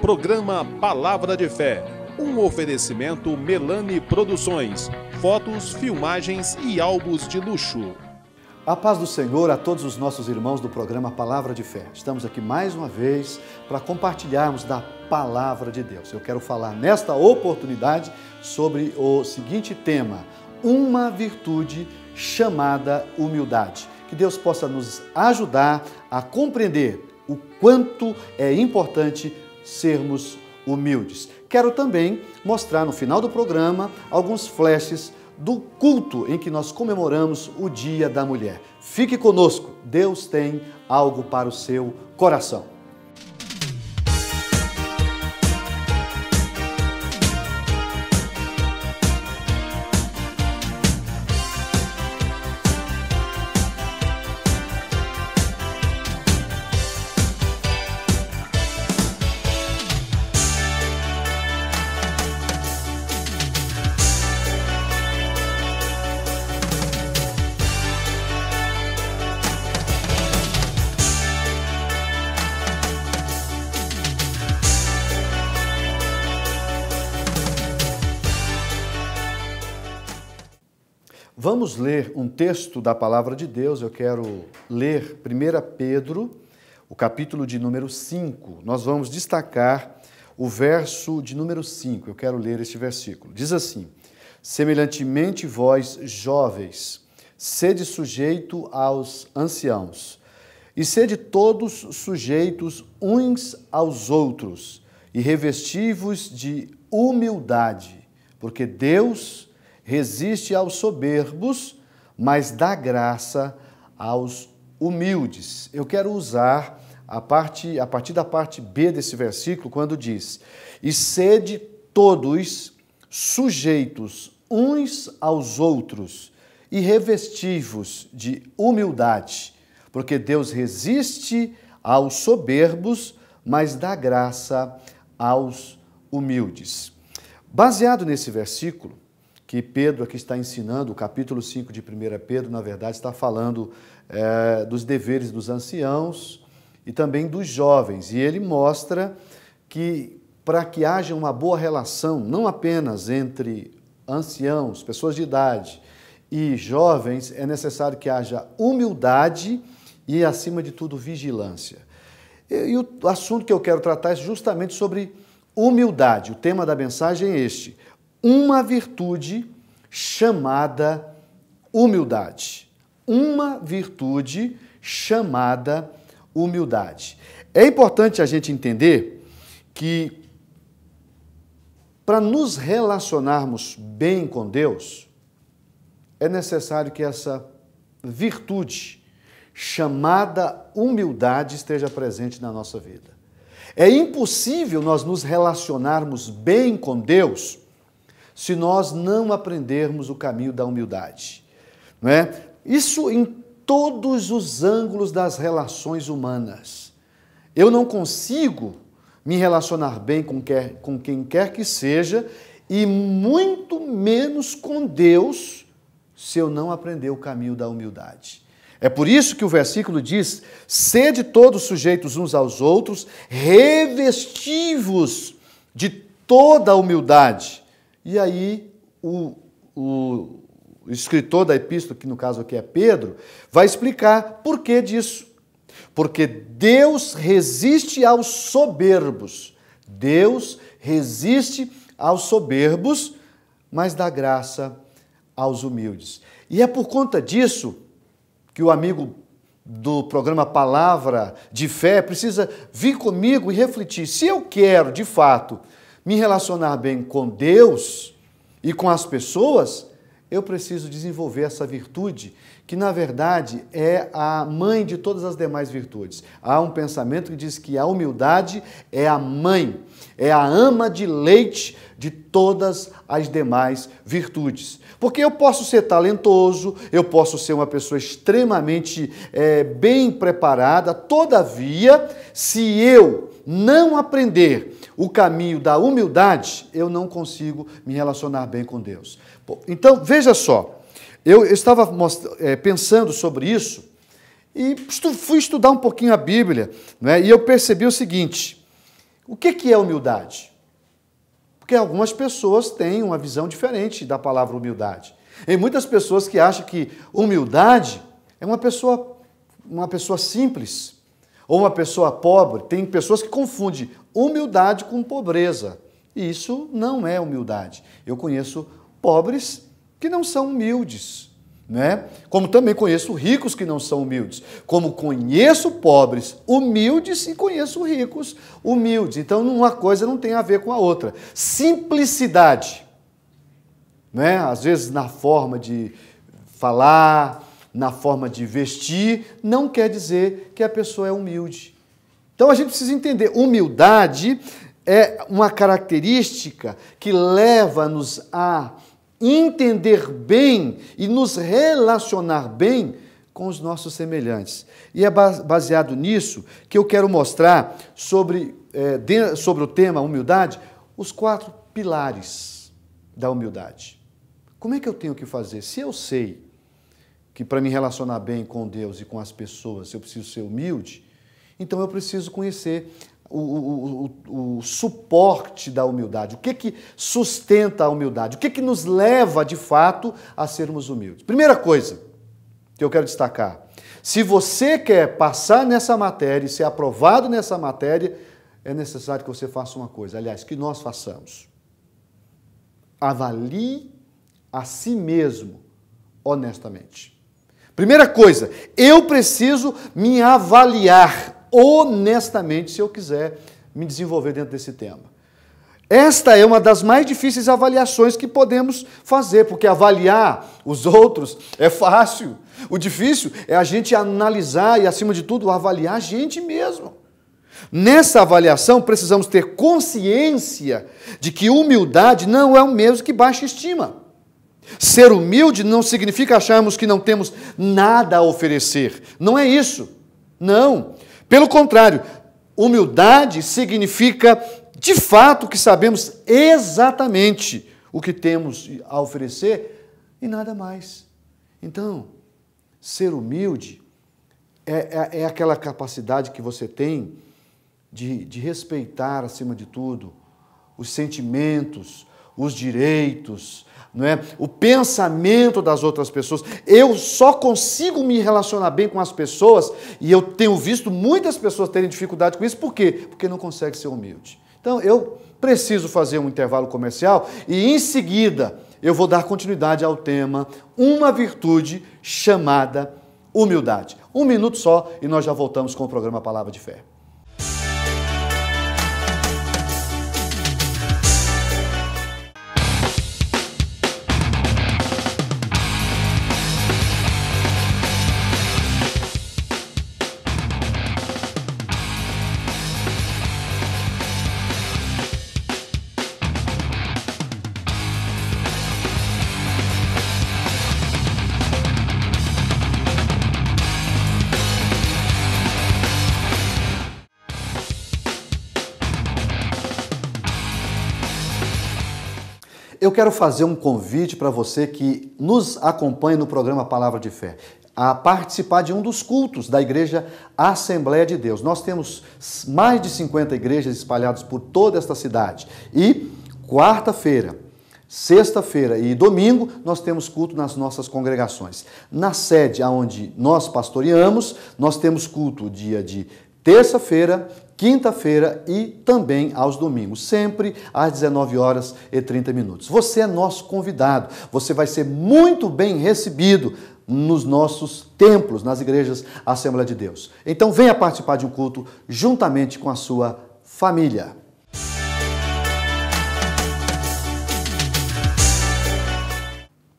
Programa Palavra de Fé, um oferecimento Melani Produções, fotos, filmagens e álbuns de luxo. A paz do Senhor a todos os nossos irmãos do programa Palavra de Fé. Estamos aqui mais uma vez para compartilharmos da Palavra de Deus. Eu quero falar nesta oportunidade sobre o seguinte tema: uma virtude chamada humildade. Que Deus possa nos ajudar a compreender o quanto é importante sermos humildes. Quero também mostrar no final do programa alguns flashes do culto em que nós comemoramos o Dia da Mulher. Fique conosco, Deus tem algo para o seu coração. Vamos ler um texto da Palavra de Deus. Eu quero ler 1 Pedro, o capítulo de número 5. Nós vamos destacar o verso de número 5. Eu quero ler este versículo. Diz assim: semelhantemente vós, jovens, sede sujeito aos anciãos, e sede todos sujeitos uns aos outros, e revesti-vos de humildade, porque Deus resiste aos soberbos, mas dá graça aos humildes. Eu quero usar a partir da parte B desse versículo, quando diz: e sede todos sujeitos uns aos outros, e revesti-vos de humildade, porque Deus resiste aos soberbos, mas dá graça aos humildes. Baseado nesse versículo, que Pedro aqui está ensinando, o capítulo 5 de 1 Pedro, na verdade, está falando dos deveres dos anciãos e também dos jovens. E ele mostra que para que haja uma boa relação, não apenas entre anciãos, pessoas de idade e jovens, é necessário que haja humildade e, acima de tudo, vigilância. E o assunto que eu quero tratar é justamente sobre humildade. O tema da mensagem é este: uma virtude chamada humildade. Uma virtude chamada humildade. É importante a gente entender que, para nos relacionarmos bem com Deus, é necessário que essa virtude chamada humildade esteja presente na nossa vida. É impossível nós nos relacionarmos bem com Deus se nós não aprendermos o caminho da humildade, não é? Isso em todos os ângulos das relações humanas. Eu não consigo me relacionar bem com quem quer que seja, e muito menos com Deus, se eu não aprender o caminho da humildade. É por isso que o versículo diz: sede todos sujeitos uns aos outros, revesti-vos de toda a humildade. E aí o escritor da epístola, que no caso aqui é Pedro, vai explicar por que disso. Porque Deus resiste aos soberbos. Deus resiste aos soberbos, mas dá graça aos humildes. E é por conta disso que o amigo do programa Palavra de Fé precisa vir comigo e refletir. Se eu quero, de fato, me relacionar bem com Deus e com as pessoas, eu preciso desenvolver essa virtude, que na verdade é a mãe de todas as demais virtudes. Há um pensamento que diz que a humildade é a mãe, é a ama de leite de todas as demais virtudes. Porque eu posso ser talentoso, eu posso ser uma pessoa extremamente bem preparada, todavia, se eu não aprender o caminho da humildade, eu não consigo me relacionar bem com Deus. Então, veja só, eu estava pensando sobre isso e fui estudar um pouquinho a Bíblia, né? E eu percebi o seguinte: O que é humildade? Porque algumas pessoas têm uma visão diferente da palavra humildade. Tem muitas pessoas que acham que humildade é uma pessoa simples ou uma pessoa pobre. Tem pessoas que confundem humildade com pobreza. E isso não é humildade. Eu conheço pobres que não são humildes, né? Como também conheço ricos que não são humildes. Como conheço pobres humildes e conheço ricos humildes. Então, uma coisa não tem a ver com a outra. Simplicidade, né? Às vezes na forma de falar, na forma de vestir, não quer dizer que a pessoa é humilde. Então a gente precisa entender, humildade é uma característica que leva-nos a entender bem e nos relacionar bem com os nossos semelhantes. E é baseado nisso que eu quero mostrar sobre o tema humildade, os 4 pilares da humildade. Como é que eu tenho que fazer? Se eu sei que para me relacionar bem com Deus e com as pessoas eu preciso ser humilde, então eu preciso conhecer o suporte da humildade. O que sustenta a humildade? O que nos leva, de fato, a sermos humildes? Primeira coisa que eu quero destacar. Se você quer passar nessa matéria e ser aprovado nessa matéria, é necessário que você faça uma coisa. Aliás, que nós façamos. Avalie a si mesmo honestamente. Primeira coisa, eu preciso me avaliar honestamente se eu quiser me desenvolver dentro desse tema. Esta é uma das mais difíceis avaliações que podemos fazer, porque avaliar os outros é fácil. O difícil é a gente analisar e, acima de tudo, avaliar a gente mesmo. Nessa avaliação, precisamos ter consciência de que humildade não é o mesmo que baixa estima. Ser humilde não significa acharmos que não temos nada a oferecer. Não é isso. Não. Pelo contrário, humildade significa, de fato, que sabemos exatamente o que temos a oferecer e nada mais. Então, ser humilde é aquela capacidade que você tem de respeitar, acima de tudo, os sentimentos, os direitos, não é? O pensamento das outras pessoas. Eu só consigo me relacionar bem com as pessoas, e eu tenho visto muitas pessoas terem dificuldade com isso. Por quê? Porque não conseguem ser humilde. Então, eu preciso fazer um intervalo comercial e, em seguida, eu vou dar continuidade ao tema uma virtude chamada humildade. 1 minuto só e nós já voltamos com o programa Palavra de Fé. Eu quero fazer um convite para você que nos acompanha no programa Palavra de Fé, a participar de um dos cultos da Igreja Assembleia de Deus. Nós temos mais de 50 igrejas espalhadas por toda esta cidade. E quarta-feira, sexta-feira e domingo, nós temos culto nas nossas congregações. Na sede onde nós pastoreamos, nós temos culto dia de terça-feira, quinta-feira e também aos domingos, sempre às 19h30. Você é nosso convidado, você vai ser muito bem recebido nos nossos templos, nas igrejas Assembleia de Deus. Então venha participar de um culto juntamente com a sua família.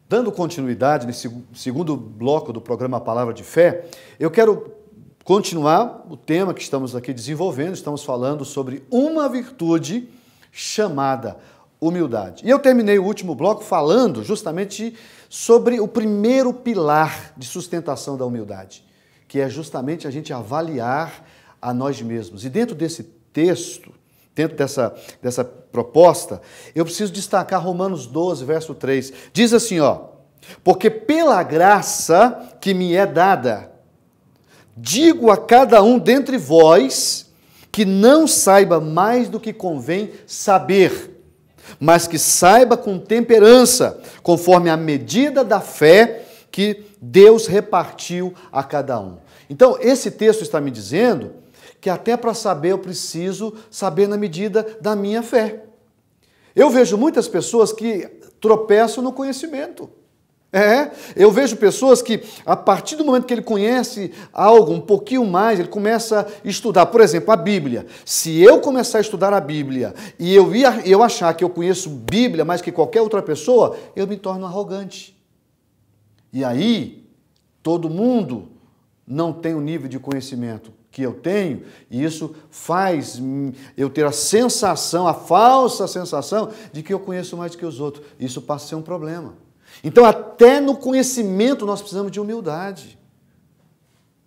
Dando continuidade nesse segundo bloco do programa Palavra de Fé, eu quero continuar o tema que estamos aqui desenvolvendo. Estamos falando sobre uma virtude chamada humildade. E eu terminei o último bloco falando justamente sobre o primeiro pilar de sustentação da humildade, que é justamente a gente avaliar a nós mesmos. E dentro desse texto, dentro dessa proposta, eu preciso destacar Romanos 12, verso 3. Diz assim, porque pela graça que me é dada, digo a cada um dentre vós que não saiba mais do que convém saber, mas que saiba com temperança, conforme a medida da fé que Deus repartiu a cada um. Então, esse texto está me dizendo que até para saber eu preciso saber na medida da minha fé. Eu vejo muitas pessoas que tropeçam no conhecimento. Eu vejo pessoas que, a partir do momento que ele conhece algo um pouquinho mais, ele começa a estudar. Por exemplo, a Bíblia. Se eu começar a estudar a Bíblia e eu achar que eu conheço Bíblia mais que qualquer outra pessoa, eu me torno arrogante. E aí, todo mundo não tem o nível de conhecimento que eu tenho, e isso faz eu ter a sensação, a falsa sensação, de que eu conheço mais do que os outros. Isso passa a ser um problema. Então, até no conhecimento nós precisamos de humildade.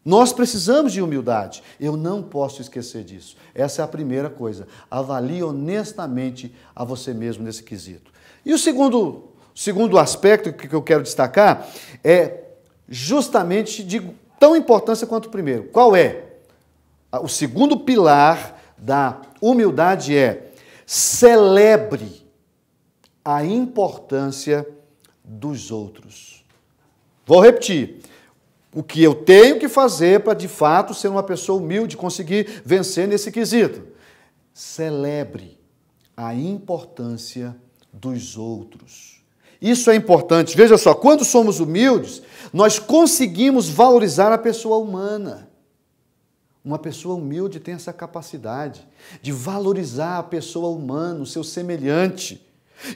Nós precisamos de humildade. Eu não posso esquecer disso. Essa é a primeira coisa. Avalie honestamente a você mesmo nesse quesito. E o segundo aspecto que eu quero destacar é justamente de tão importância quanto o primeiro. Qual é? O segundo pilar da humildade é: celebre a importância dos outros. Vou repetir. O que eu tenho que fazer para, de fato, ser uma pessoa humilde, conseguir vencer nesse quesito? Celebre a importância dos outros. Isso é importante. Veja só, quando somos humildes, nós conseguimos valorizar a pessoa humana. Uma pessoa humilde tem essa capacidade de valorizar a pessoa humana, o seu semelhante,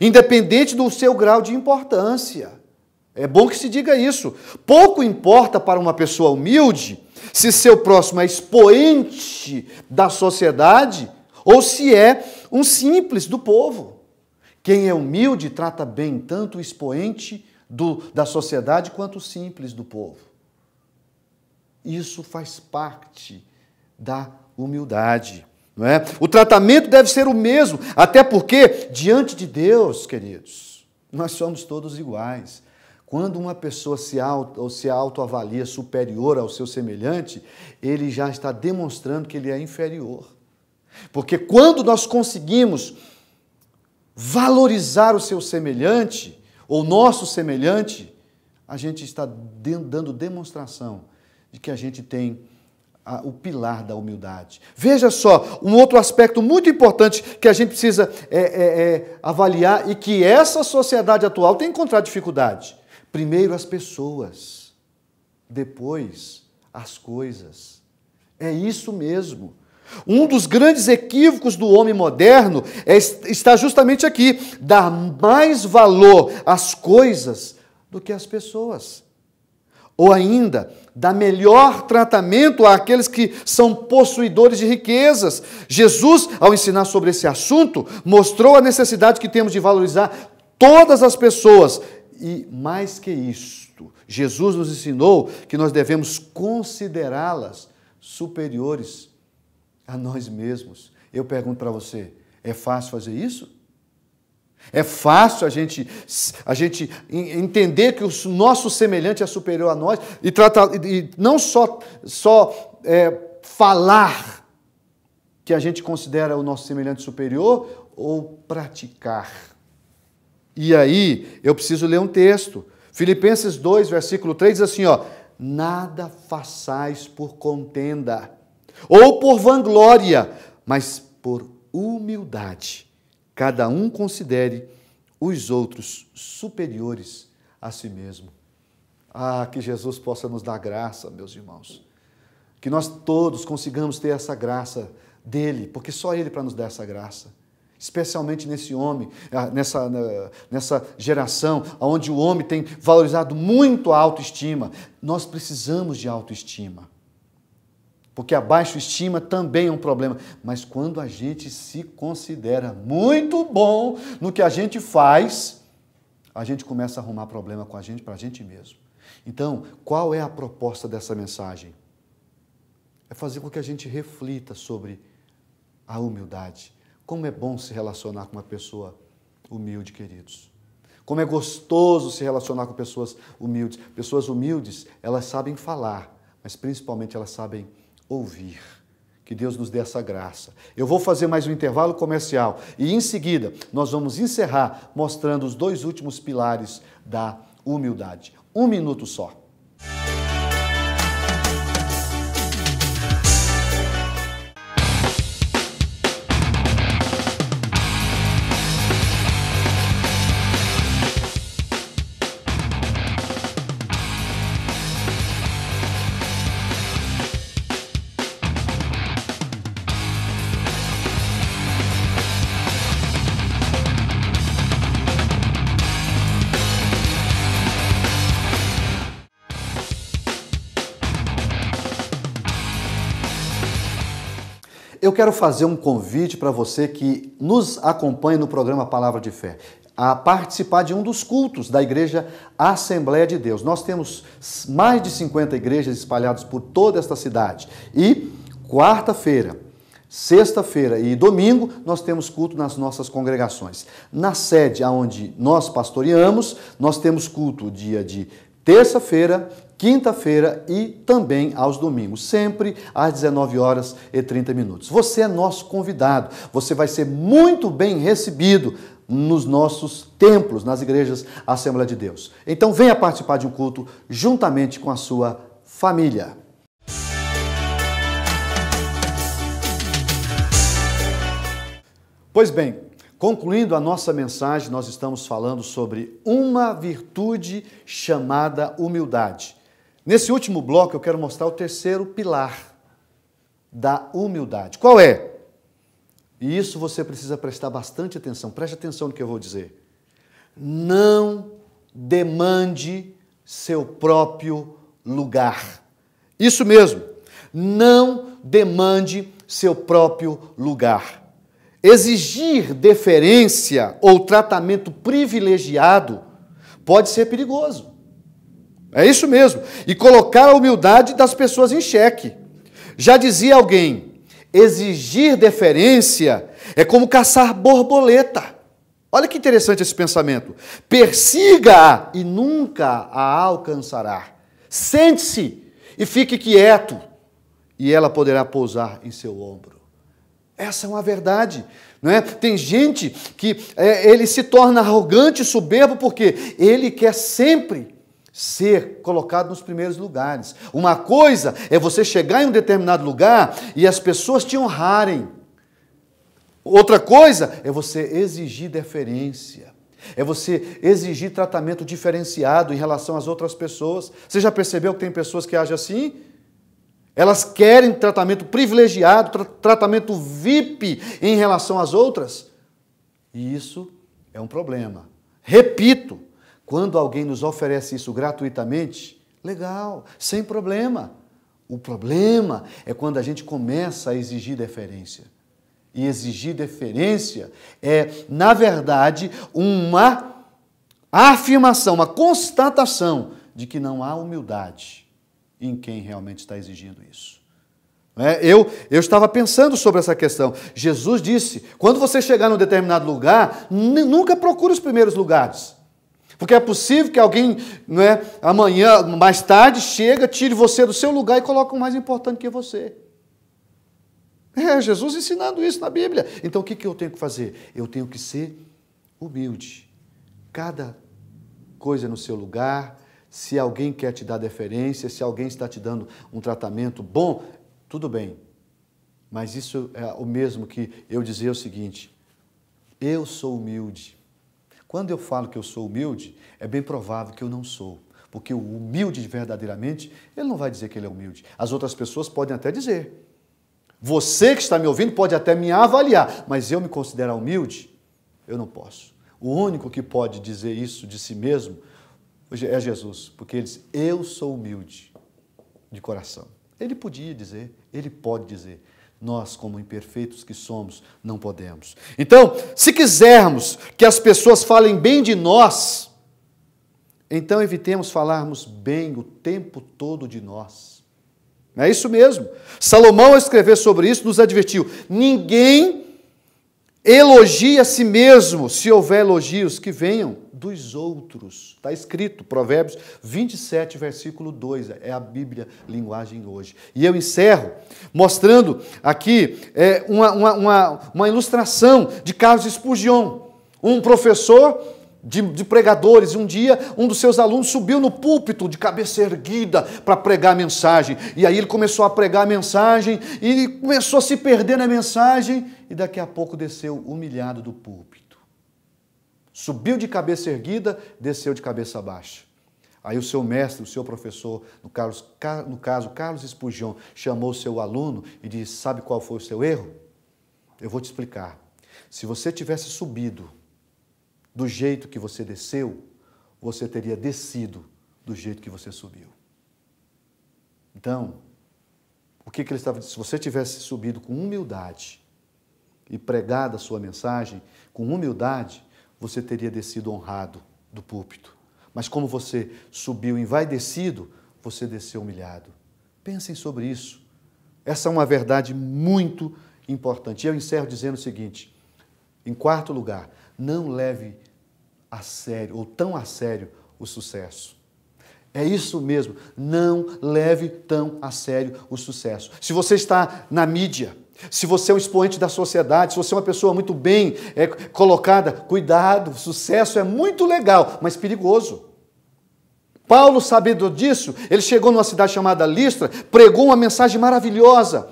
independente do seu grau de importância. É bom que se diga isso. Pouco importa para uma pessoa humilde se seu próximo é expoente da sociedade ou se é um simples do povo. Quem é humilde trata bem tanto o expoente da sociedade quanto o simples do povo. Isso faz parte da humildade. Não é? O tratamento deve ser o mesmo, até porque, diante de Deus, queridos, nós somos todos iguais. Quando uma pessoa se autoavalia superior ao seu semelhante, ele já está demonstrando que ele é inferior. Porque quando nós conseguimos valorizar o seu semelhante, ou nosso semelhante, a gente está dando demonstração de que a gente tem o pilar da humildade. Veja só, um outro aspecto muito importante que a gente precisa avaliar e que essa sociedade atual tem encontrado dificuldade. Primeiro as pessoas, depois as coisas. É isso mesmo. Um dos grandes equívocos do homem moderno está justamente aqui, dar mais valor às coisas do que às pessoas. Ou ainda, dar melhor tratamento àqueles que são possuidores de riquezas. Jesus, ao ensinar sobre esse assunto, mostrou a necessidade que temos de valorizar todas as pessoas. E mais que isto, Jesus nos ensinou que nós devemos considerá-las superiores a nós mesmos. Eu pergunto para você, é fácil fazer isso? É fácil a gente entender que o nosso semelhante é superior a nós e não só falar que a gente considera o nosso semelhante superior ou praticar. E aí, eu preciso ler um texto. Filipenses 2, versículo 3 diz assim, nada façais por contenda ou por vanglória, mas por humildade. Cada um considere os outros superiores a si mesmo. Que Jesus possa nos dar graça, meus irmãos. Que nós todos consigamos ter essa graça dele, porque só ele para nos dar essa graça. Especialmente nesse homem, nessa geração, onde o homem tem valorizado muito a autoestima. Nós precisamos de autoestima. Porque a baixa estima também é um problema. Mas quando a gente se considera muito bom no que a gente faz, a gente começa a arrumar problema com a gente, para a gente mesmo. Então, qual é a proposta dessa mensagem? É fazer com que a gente reflita sobre a humildade. Como é bom se relacionar com uma pessoa humilde, queridos. Como é gostoso se relacionar com pessoas humildes. Pessoas humildes, elas sabem falar, mas principalmente elas sabem ouvir. Que Deus nos dê essa graça. Eu vou fazer mais um intervalo comercial e em seguida nós vamos encerrar mostrando os 2 últimos pilares da humildade. 1 minuto só. Eu quero fazer um convite para você que nos acompanha no programa Palavra de Fé, a participar de um dos cultos da Igreja Assembleia de Deus. Nós temos mais de 50 igrejas espalhadas por toda esta cidade. E quarta-feira, sexta-feira e domingo nós temos culto nas nossas congregações. Na sede onde nós pastoreamos, nós temos culto dia de terça-feira, quinta-feira e também aos domingos, sempre às 19h30. Você é nosso convidado, você vai ser muito bem recebido nos nossos templos, nas igrejas Assembleia de Deus. Então venha participar de um culto juntamente com a sua família. Pois bem, concluindo a nossa mensagem, nós estamos falando sobre uma virtude chamada humildade. Nesse último bloco, eu quero mostrar o terceiro pilar da humildade. Qual é? E isso você precisa prestar bastante atenção. Preste atenção no que eu vou dizer. Não demande seu próprio lugar. Isso mesmo. Não demande seu próprio lugar. Exigir deferência ou tratamento privilegiado pode ser perigoso. É isso mesmo. E colocar a humildade das pessoas em xeque. Já dizia alguém, exigir deferência é como caçar borboleta. Olha que interessante esse pensamento. Persiga-a e nunca a alcançará. Sente-se e fique quieto e ela poderá pousar em seu ombro. Essa é uma verdade. Não é? Tem gente que ele se torna arrogante e soberbo porque ele quer sempre ser colocado nos primeiros lugares. Uma coisa é você chegar em um determinado lugar e as pessoas te honrarem. Outra coisa é você exigir deferência. É você exigir tratamento diferenciado em relação às outras pessoas. Você já percebeu que tem pessoas que agem assim? Elas querem tratamento privilegiado, tratamento VIP em relação às outras. E isso é um problema. Repito, quando alguém nos oferece isso gratuitamente, legal, sem problema. O problema é quando a gente começa a exigir deferência. E exigir deferência é, na verdade, uma afirmação, uma constatação de que não há humildade em quem realmente está exigindo isso. Eu estava pensando sobre essa questão. Jesus disse, quando você chegar num determinado lugar, nunca procure os primeiros lugares. Porque é possível que alguém, amanhã, mais tarde, chega, tire você do seu lugar e coloque o mais importante que você. É Jesus ensinando isso na Bíblia. Então o que eu tenho que fazer? Eu tenho que ser humilde. Cada coisa no seu lugar. Se alguém quer te dar deferência, se alguém está te dando um tratamento bom, tudo bem. Mas isso é o mesmo que eu dizer o seguinte, eu sou humilde. Quando eu falo que eu sou humilde, é bem provável que eu não sou. Porque o humilde verdadeiramente, ele não vai dizer que ele é humilde. As outras pessoas podem até dizer. Você que está me ouvindo pode até me avaliar, mas eu me considerar humilde? Eu não posso. O único que pode dizer isso de si mesmo é Jesus, porque ele diz, eu sou humilde de coração. Ele podia dizer, ele pode dizer. Nós, como imperfeitos que somos, não podemos. Então, se quisermos que as pessoas falem bem de nós, então evitemos falarmos bem o tempo todo de nós. É isso mesmo. Salomão, ao escrever sobre isso, nos advertiu, ninguém elogie a si mesmo, se houver elogios, que venham dos outros. Está escrito, Provérbios 27, versículo 2, é a Bíblia linguagem hoje. E eu encerro mostrando aqui uma ilustração de Carlos Spurgeon, um professor de pregadores. Um dia, um dos seus alunos subiu no púlpito de cabeça erguida para pregar a mensagem. E aí ele começou a pregar a mensagem e começou a se perder na mensagem e daqui a pouco desceu humilhado do púlpito. Subiu de cabeça erguida, desceu de cabeça baixa. Aí o seu mestre, o seu professor, no caso Carlos Spurgeon, chamou o seu aluno e disse: sabe qual foi o seu erro? Eu vou te explicar. Se você tivesse subido do jeito que você desceu, você teria descido do jeito que você subiu. Então, o que ele estava dizendo? Se você tivesse subido com humildade e pregado a sua mensagem com humildade, você teria descido honrado do púlpito. Mas como você subiu envaidecido, você desceu humilhado. Pensem sobre isso. Essa é uma verdade muito importante. E eu encerro dizendo o seguinte: em quarto lugar, não leve a sério, ou tão a sério, o sucesso. É isso mesmo, não leve tão a sério o sucesso. Se você está na mídia, se você é um expoente da sociedade, se você é uma pessoa muito bem colocada, cuidado, sucesso é muito legal, mas perigoso. Paulo, sabendo disso, ele chegou numa cidade chamada Listra, pregou uma mensagem maravilhosa.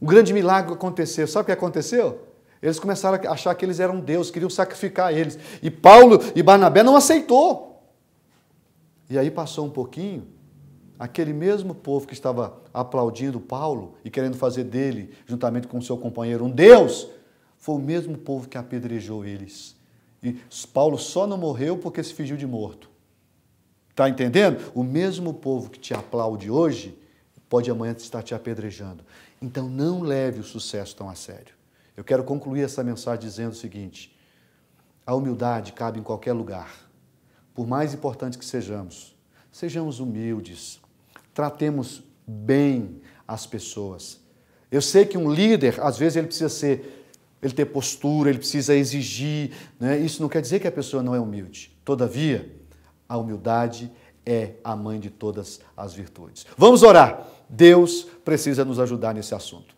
Um grande milagre aconteceu. Sabe o que aconteceu? Eles começaram a achar que eles eram Deus, queriam sacrificar eles. E Paulo e Barnabé não aceitou. E aí passou um pouquinho, aquele mesmo povo que estava aplaudindo Paulo e querendo fazer dele, juntamente com o seu companheiro, um Deus, foi o mesmo povo que apedrejou eles. E Paulo só não morreu porque se fingiu de morto. Está entendendo? O mesmo povo que te aplaude hoje, pode amanhã estar te apedrejando. Então não leve o sucesso tão a sério. Eu quero concluir essa mensagem dizendo o seguinte: a humildade cabe em qualquer lugar. Por mais importante que sejamos, sejamos humildes, tratemos bem as pessoas. Eu sei que um líder, às vezes, ele ter postura, ele precisa exigir, né? Isso não quer dizer que a pessoa não é humilde. Todavia, a humildade é a mãe de todas as virtudes. Vamos orar. Deus precisa nos ajudar nesse assunto.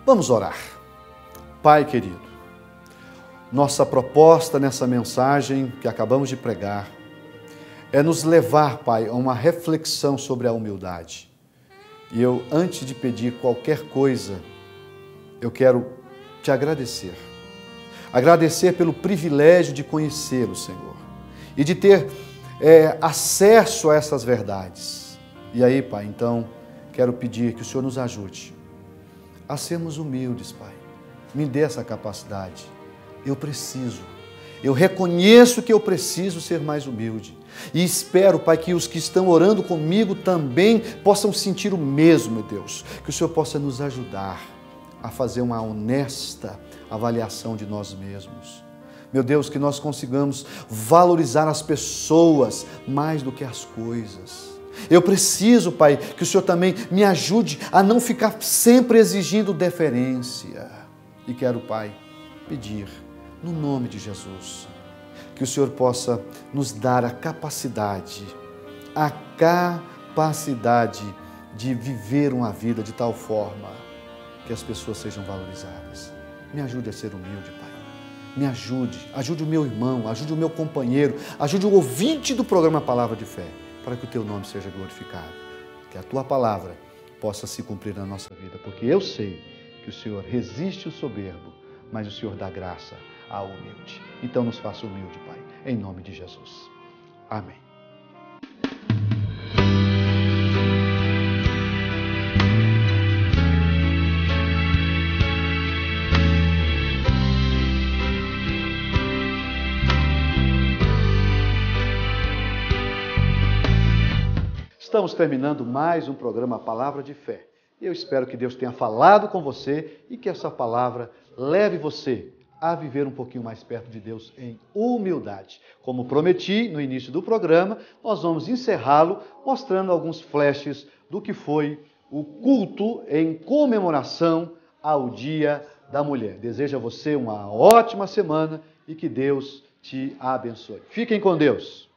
Vamos orar. Pai querido, nossa proposta nessa mensagem que acabamos de pregar é nos levar, Pai, a uma reflexão sobre a humildade. E eu, antes de pedir qualquer coisa, eu quero te agradecer. Agradecer pelo privilégio de conhecê-lo, Senhor, e de ter acesso a essas verdades. E aí, Pai, então, quero pedir que o Senhor nos ajude a sermos humildes, Pai. Me dê essa capacidade. Eu reconheço que eu preciso ser mais humilde. E espero, Pai, que os que estão orando comigo também possam sentir o mesmo, meu Deus. Que o Senhor possa nos ajudar a fazer uma honesta avaliação de nós mesmos. Meu Deus, que nós consigamos valorizar as pessoas mais do que as coisas. Eu preciso, Pai, que o Senhor também me ajude a não ficar sempre exigindo deferência. E quero, Pai, pedir, no nome de Jesus, que o Senhor possa nos dar a capacidade de viver uma vida de tal forma que as pessoas sejam valorizadas. Me ajude a ser humilde, Pai. Me ajude o meu irmão, ajude o meu companheiro, ajude o ouvinte do programa Palavra de Fé, para que o Teu nome seja glorificado, que a Tua palavra possa se cumprir na nossa vida, porque eu sei que o Senhor resiste o soberbo, mas o Senhor dá graça ao humilde. Então nos faça humilde, Pai, em nome de Jesus. Amém. Estamos terminando mais um programa Palavra de Fé. Eu espero que Deus tenha falado com você e que essa palavra leve você a viver um pouquinho mais perto de Deus em humildade. Como prometi no início do programa, nós vamos encerrá-lo mostrando alguns flashes do que foi o culto em comemoração ao Dia da Mulher. Desejo a você uma ótima semana e que Deus te abençoe. Fiquem com Deus.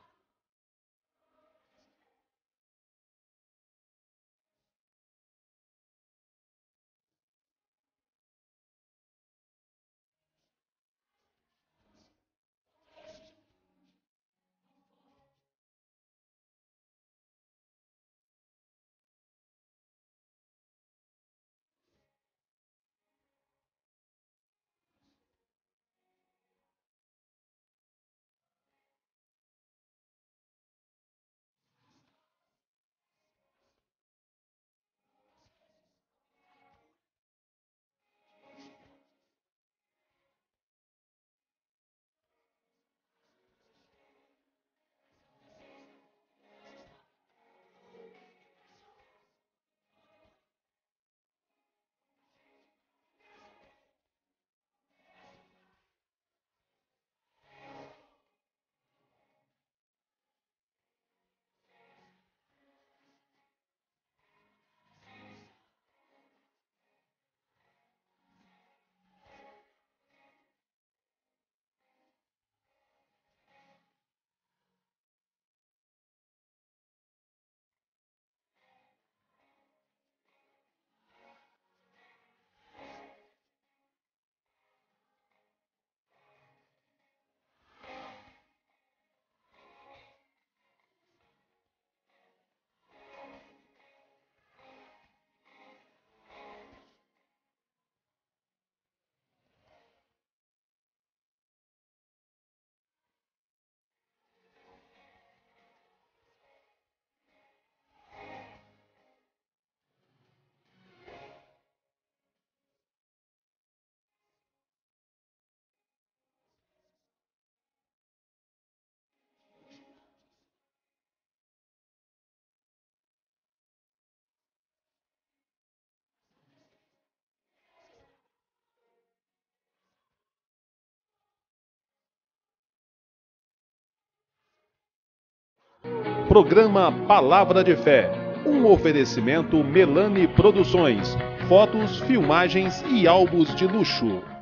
Programa Palavra de Fé. Um oferecimento Melani Produções. Fotos, filmagens e álbuns de luxo.